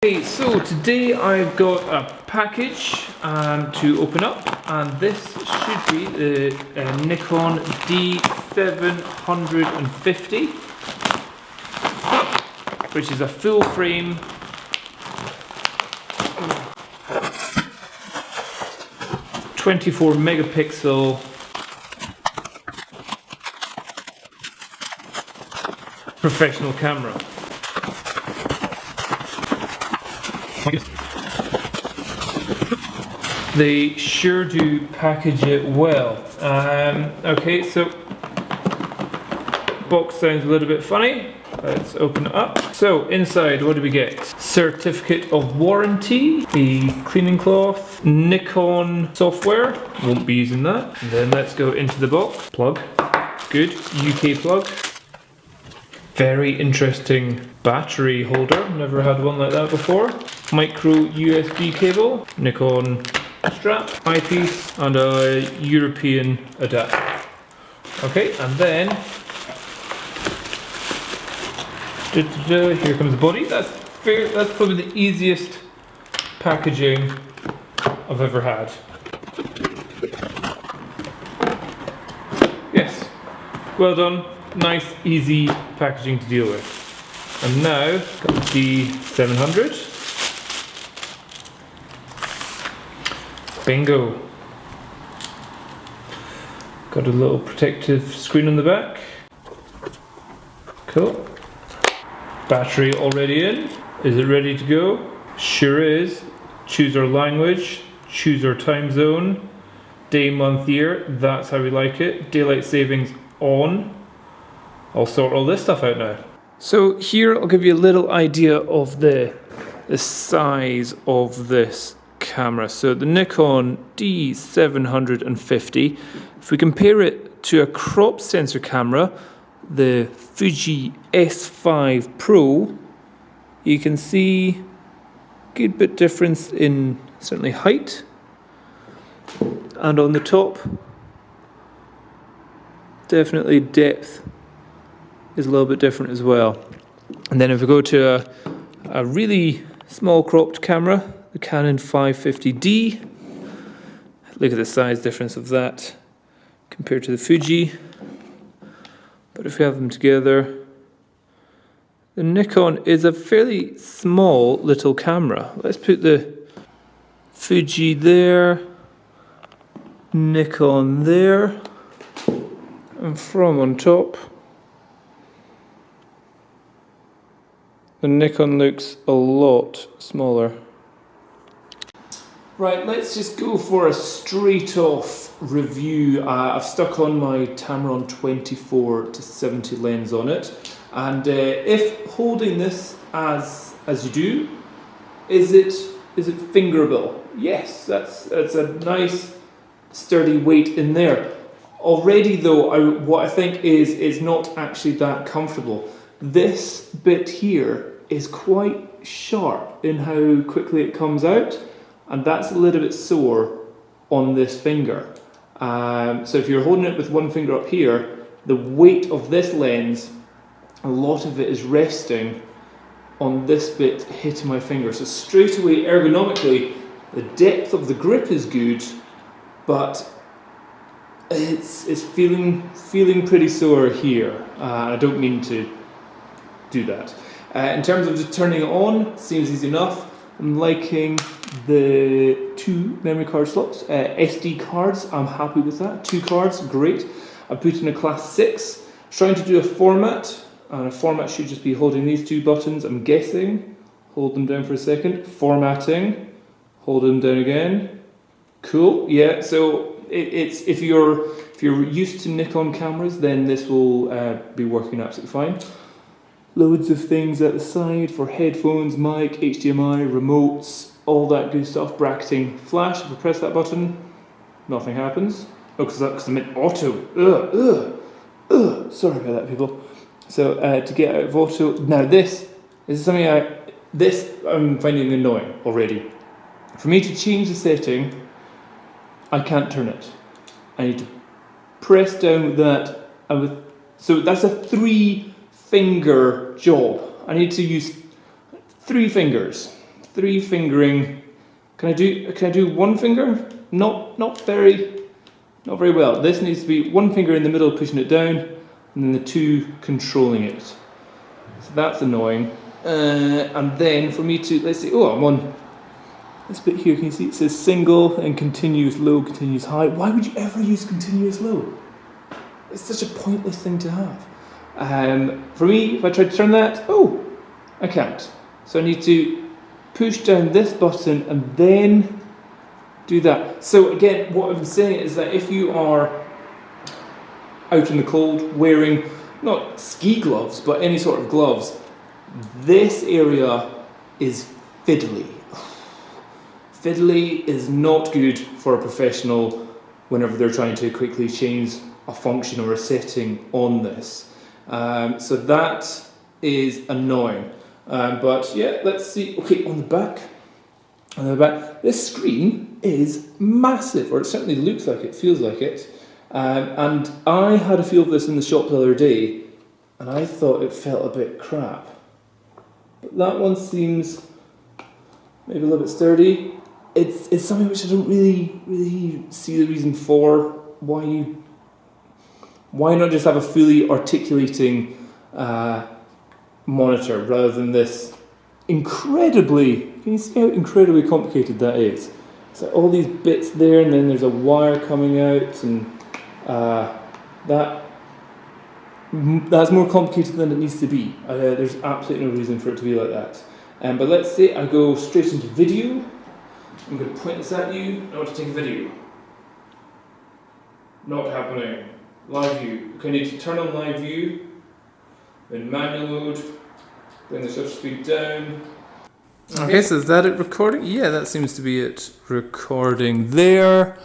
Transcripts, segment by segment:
Okay, so today I've got a package to open up, and this should be the Nikon D750, which is a full frame .24 megapixel professional camera. They sure do package it well. Okay, so box sounds a little bit funny. Let's open it up. So inside, what do we get? Certificate of warranty, a cleaning cloth, Nikon software. Won't be using that. And then let's go into the box. Plug. Good. UK plug. Very interesting battery holder. Never had one like that before. Micro USB cable, Nikon strap, eyepiece, and a European adapter. Okay, and then here comes the body. That's probably the easiest packaging I've ever had. Yes, well done. Nice, easy packaging to deal with. And now, got the D700. Bingo. Got a little protective screen on the back. Cool. Battery already in. Is it ready to go? Sure is. Choose our language, choose our time zone, day, month, year. That's how we like it. Daylight savings on. I'll sort all this stuff out now. So here I'll give you a little idea of the size of this camera. So the Nikon D750, if we compare it to a crop sensor camera, the Fuji S5 Pro, you can see a good bit difference in certainly height, and on the top definitely depth is a little bit different as well. And then if we go to a really small cropped camera, the Canon 550D, look at the size difference of that compared to the Fuji. But if we have them together, the Nikon is a fairly small little camera. Let's put the Fuji there, Nikon there, and from on top, the Nikon looks a lot smaller. Right, let's just go for a straight off review. I've stuck on my Tamron 24-70 lens on it, and if holding this as you do, is it fingerable? Yes, that's a nice sturdy weight in there. Already though, what I think is not actually that comfortable. This bit here is quite sharp in how quickly it comes out, and that's a little bit sore on this finger. So if you're holding it with one finger up here, the weight of this lens, a lot of it is resting on this bit hitting my finger. So straight away, ergonomically, the depth of the grip is good, but it's feeling pretty sore here. I don't mean to do that. In terms of just turning it on, seems easy enough. I'm liking the 2 memory card slots, SD cards. I'm happy with that. 2 cards, great. I put in a class 6. Trying to do a format, and a format should just be holding these 2 buttons, I'm guessing. Hold them down for a second. Formatting. Hold them down again. Cool. Yeah. So it's if you're used to Nikon cameras, then this will be working absolutely fine. Loads of things at the side for headphones, mic, HDMI, remotes, all that good stuff. Bracketing flash. If I press that button, nothing happens. Oh, because I'm in auto. Sorry about that, people. So to get out of auto, now this is something I'm finding annoying already. For me to change the setting, I can't turn it. I need to press down with that, and so that's a 3-finger job. I need to use 3 fingers. 3 fingering. Can I do 1 finger? Not very well. This needs to be 1 finger in the middle pushing it down, and then the 2 controlling it. So that's annoying. And then for me to, let's see, oh, I'm on this bit here, can you see it says single and continuous low, continuous high. Why would you ever use continuous low? It's such a pointless thing to have. For me, if I try to turn that, oh, I can't. So I need to push down this button and then do that. So again, what I'm saying is that if you are out in the cold wearing not ski gloves, but any sort of gloves, this area is fiddly. Fiddly is not good for a professional whenever they're trying to quickly change a function or a setting on this. So that is annoying. But yeah, let's see. Okay, on the back, this screen is massive, or it certainly looks like it, feels like it. And I had a feel of this in the shop the other day, and I thought it felt a bit crap. But that one seems maybe a little bit sturdy. It's something which I don't really see the reason for. Why not just have a fully articulating monitor rather than this incredibly, can you see how incredibly complicated that is? So all these bits there, and then there's a wire coming out, and that's more complicated than it needs to be. There's absolutely no reason for it to be like that. But let's say I go straight into video. I'm going to point this at you. I want to take a video. Not happening. Live view. Okay, I need to turn on live view. In manual mode. Bring the shutter speed down. Okay, so is that it recording? Yeah, that seems to be it recording there.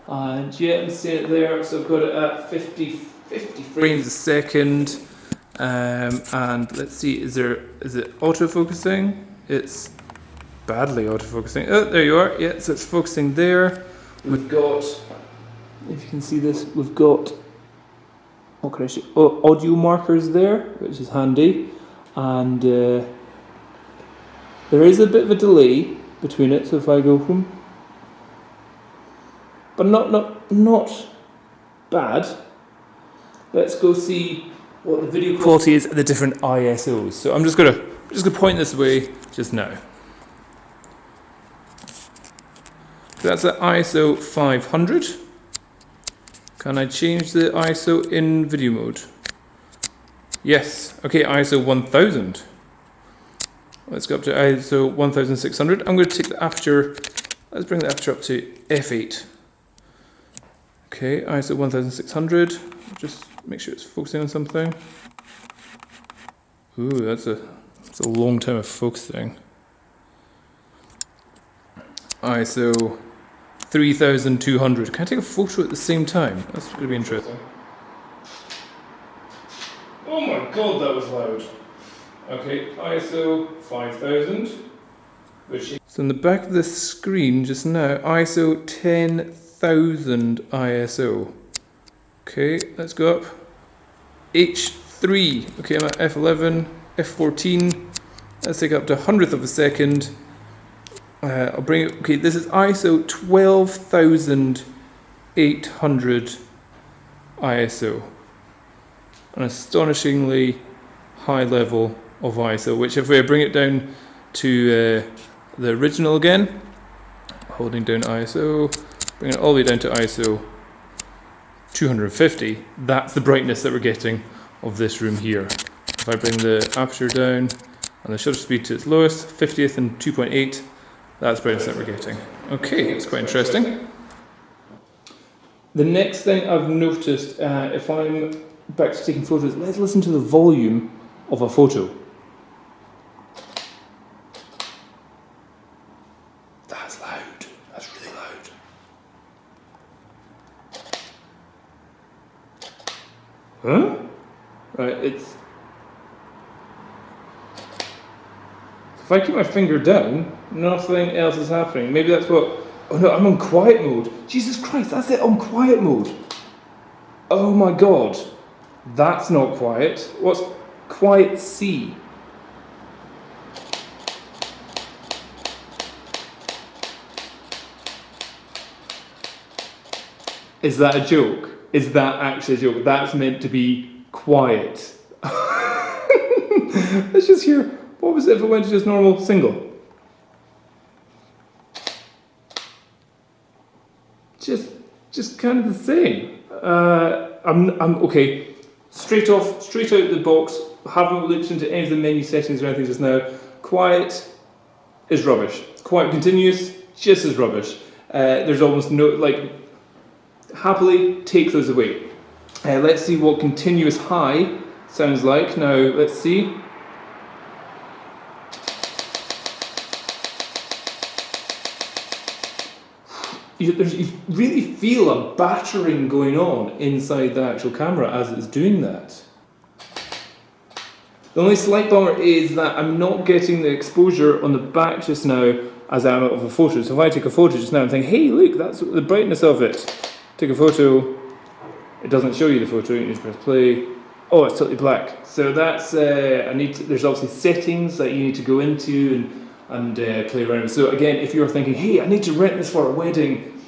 And yeah, I'm seeing it there. So I've got it at 50 frames a second. And let's see, is it autofocusing? It's badly autofocusing. Oh, there you are. Yeah, so it's focusing there. We've got, if you can see this, we've got, what can I show? Oh, audio markers there, which is handy. And there is a bit of a delay between it, so if I go home, but not bad. Let's go see what the video quality is at the different ISOs. So I'm just gonna point this way just now. So that's at ISO 500. Can I change the ISO in video mode? Yes. Okay, ISO 1000. Let's go up to ISO 1600. I'm going to take the aperture. Let's bring the aperture up to f8. Okay, ISO 1600. Just make sure it's focusing on something. Ooh, that's a long time of focusing. ISO 3200. Can I take a photo at the same time? That's going to be interesting. Oh my god, that was loud. Okay, ISO 5000. So in the back of the screen just now, ISO 10,000 ISO. Okay, let's go up. H3. Okay, I'm at F11, F14. Let's take it up to 100th of a second. I'll bring it. Okay, this is ISO 12,800 ISO. An astonishingly high level of ISO, which if we bring it down to the original again, holding down ISO, bring it all the way down to ISO 250, that's the brightness that we're getting of this room here. If I bring the aperture down and the shutter speed to its lowest, 50th and 2.8, that's brightness that we're getting. Okay, it's quite interesting. The next thing I've noticed, if I'm back to taking photos, let's listen to the volume of a photo. That's loud. That's really loud. Huh? Right, it's... If I keep my finger down, nothing else is happening. Maybe that's what... Oh no, I'm on quiet mode. Jesus Christ, that's it, on quiet mode. Oh my god. That's not quiet. What's quiet C? Is that a joke? Is that actually a joke? That's meant to be quiet. Let's just hear, what was it if it went to just normal single? Just kind of the same. I'm okay. Straight out the box. Haven't looked into any of the menu settings or anything just now. Quiet is rubbish. Quiet continuous, just as rubbish. There's almost no, like, happily take those away. Let's see what continuous high sounds like. Now, let's see. You really feel a battering going on inside the actual camera as it's doing that. The only slight bummer is that I'm not getting the exposure on the back just now as I am of a photo. So if I take a photo just now and think, hey look, that's the brightness of it. Take a photo, it doesn't show you the photo, you need to press play. Oh, it's totally black. So that's, there's obviously settings that you need to go into and play around with. So again, if you're thinking, hey, I need to rent this for a wedding,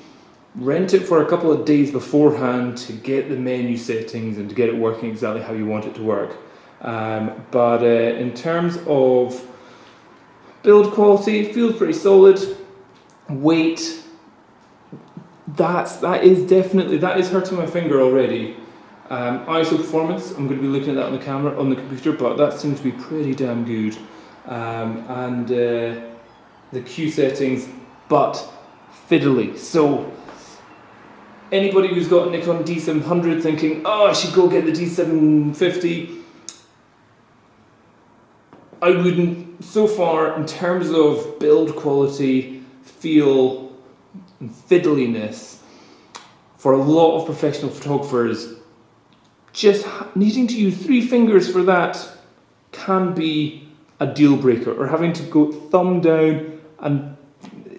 rent it for a couple of days beforehand to get the menu settings and to get it working exactly how you want it to work. But in terms of build quality, it feels pretty solid. Weight, that is hurting my finger already. ISO performance, I'm going to be looking at that on the camera, on the computer, but that seems to be pretty damn good. And the Q settings, but fiddly. So anybody who's got a Nikon D750 thinking, oh, I should go get the D750, I wouldn't. So far, in terms of build quality, feel, and fiddliness, for a lot of professional photographers, just needing to use 3 fingers for that can be a deal breaker, or having to go thumb down, and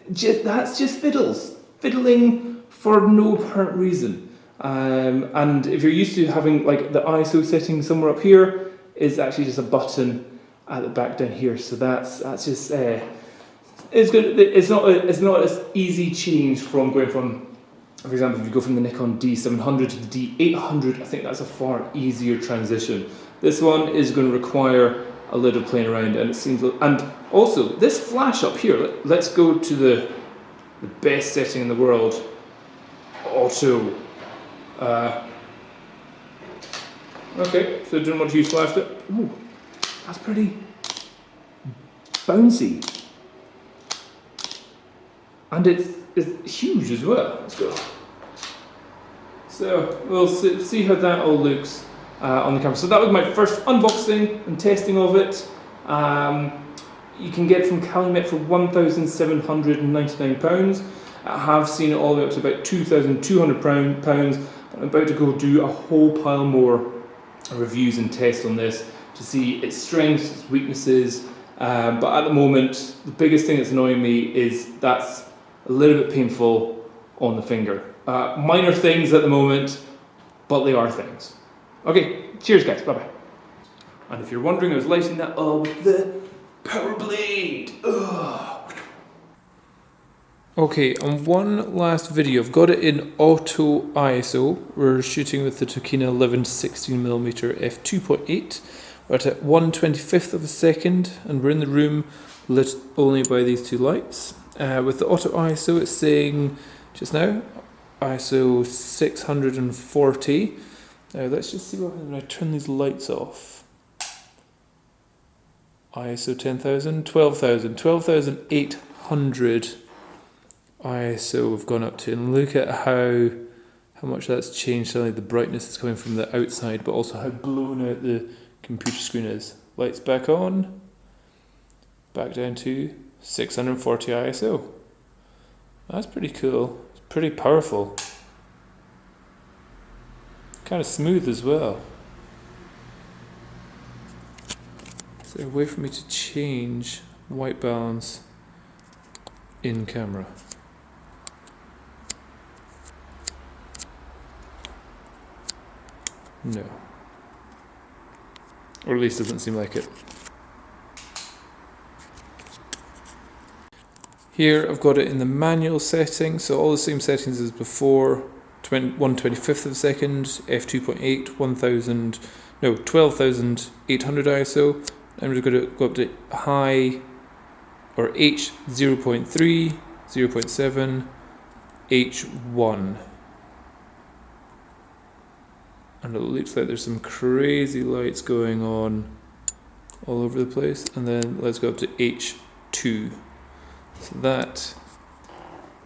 that's just fiddling for no apparent reason. And if you're used to having like the ISO setting somewhere up here, is actually just a button at the back down here. So that's just it's good. It's not as easy change from going from, for example, if you go from the Nikon D700 to the D800, I think that's a far easier transition. This one is going to require a little playing around, and it seems. And also this flash up here. Let's go to the best setting in the world, auto. Okay, so don't want to use flash. Ooh, that's pretty bouncy, and it's huge as well. Let's go. So we'll see how that all looks on the camera. So that was my first unboxing and testing of it. You can get it from Calumet for £1,799. I have seen it all the way up to about £2,200. I'm about to go do a whole pile more reviews and tests on this to see its strengths, its weaknesses. But at the moment, the biggest thing that's annoying me is that's a little bit painful on the finger. Minor things at the moment, but they are things. Okay, cheers guys, bye bye. And if you're wondering, I was lighting that up with the power blade. Ugh. Okay, on one last video, I've got it in auto ISO. We're shooting with the Tokina 11-16mm f2.8. We're at 1/25th of a second, and we're in the room lit only by these 2 lights. With the auto ISO, it's saying just now ISO 640. Now let's just see what happens when I turn these lights off. ISO 10,000, 12,000, 12,800 ISO we've gone up to, and look at how much that's changed. Suddenly the brightness is coming from the outside, but also how blown out the computer screen is. Lights back on, back down to 640 ISO. That's pretty cool. It's pretty powerful. Kind of smooth as well. Is there a way for me to change white balance in camera? No. Or at least doesn't seem like it. Here I've got it in the manual setting, so all the same settings as before. 1/25 of a second, f2.8, 12,800 ISO. I'm just going to go up to high, or H 0.3, 0.7, H1. And it looks like there's some crazy lights going on all over the place. And then let's go up to H2. So that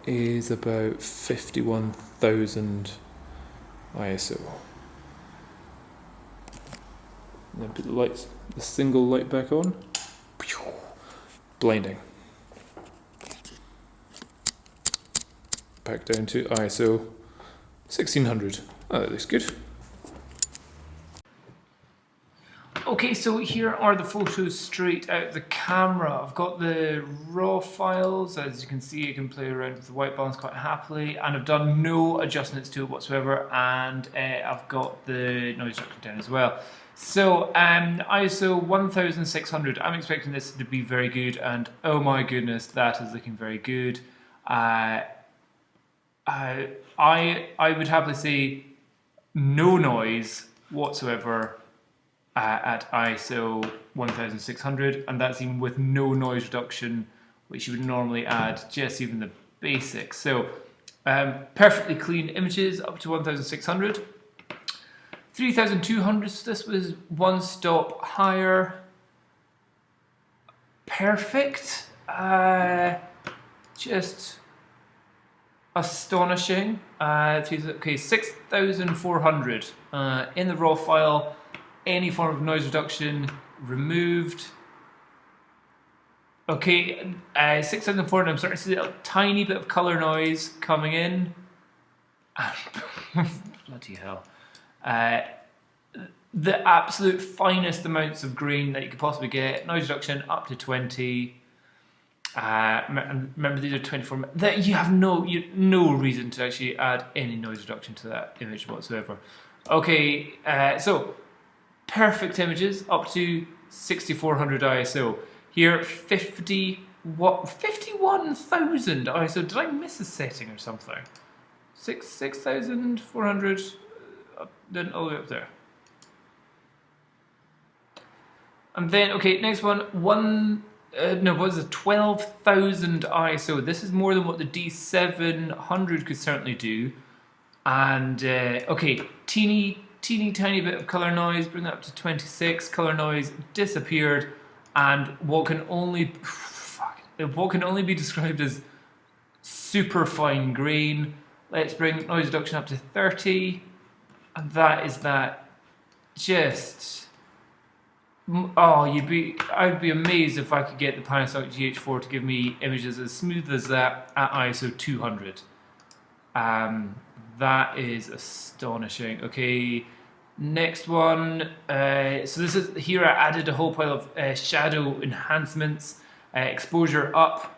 is about 51,000 ISO. And then put the single light back on. Blinding. Back down to ISO 1600. Oh, that looks good. Okay, so here are the photos straight out of the camera. I've got the raw files. As you can see, I can play around with the white balance quite happily, and I've done no adjustments to it whatsoever, and I've got the noise reduction down as well. So ISO 1600, I'm expecting this to be very good, and oh my goodness, that is looking very good. I would happily say no noise whatsoever at ISO 1600, and that's even with no noise reduction, which you would normally add, just even the basics. So perfectly clean images up to 1600. 3200, so this was one stop higher. Perfect. Just astonishing. Okay, 6400 in the raw file. Any form of noise reduction removed. Okay, 6400, I'm starting to see a tiny bit of color noise coming in. Bloody hell. The absolute finest amounts of green that you could possibly get. Noise reduction up to 20. Remember, these are 24. That you have no reason to actually add any noise reduction to that image whatsoever. Okay, so perfect images up to 6400 ISO. Here, 51,000 ISO. Did I miss a setting or something? 6,400. Then all the way up there. And then, okay, next one. What is it? 12,000 ISO. This is more than what the D750 could certainly do. And okay, teeny tiny bit of color noise. Bring that up to 26. Color noise disappeared, and what can only be described as super fine grain. Let's bring noise reduction up to 30. And that is that. Just I'd be amazed if I could get the Panasonic GH4 to give me images as smooth as that at ISO 200. That is astonishing. Okay, next one. So this is here. I added a whole pile of shadow enhancements, exposure up.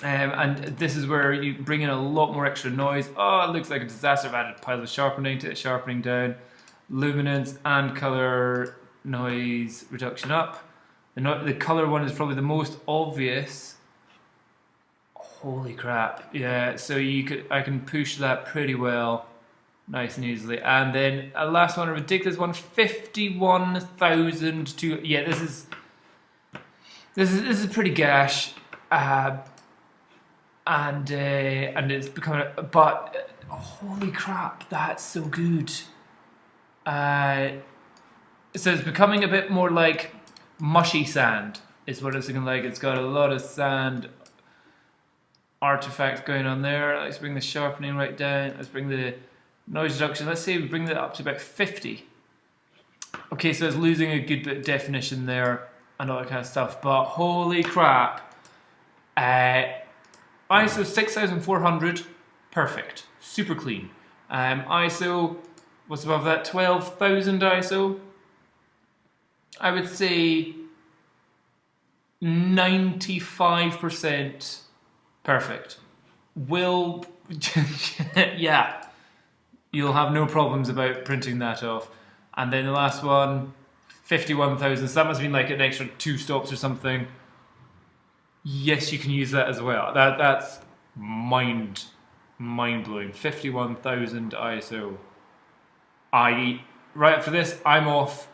And this is where you bring in a lot more extra noise. Oh, it looks like a disaster. I've added a pile of sharpening to it, sharpening down, luminance and color noise reduction up. The color one is probably the most obvious. Holy crap! Yeah, so I can push that pretty well, nice and easily. And then a last one, a ridiculous one, 51,000 to this is pretty gash. And it's becoming, but holy crap, that's so good. So it's becoming a bit more like mushy sand, is what it's looking like. It's got a lot of sand artifacts going on there. Let's bring the sharpening right down. Let's bring the noise reduction. Let's say we bring that up to about 50. Okay, so it's losing a good bit of definition there and all that kind of stuff. But holy crap. ISO 6400, perfect, super clean. ISO, what's above that? 12,000 ISO. I would say 95% perfect. Yeah, you'll have no problems about printing that off. And then the last one, 51,000. So that must have been like an extra 2 stops or something. Yes, you can use that as well. That's mind mind-blowing. 51,000 ISO. Right after this, I'm off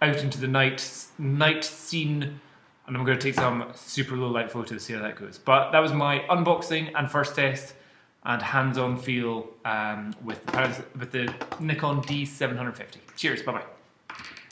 out into the night scene, and I'm going to take some super low light photos, see how that goes. But that was my unboxing and first test and hands-on feel with the Nikon D750. Cheers, bye-bye.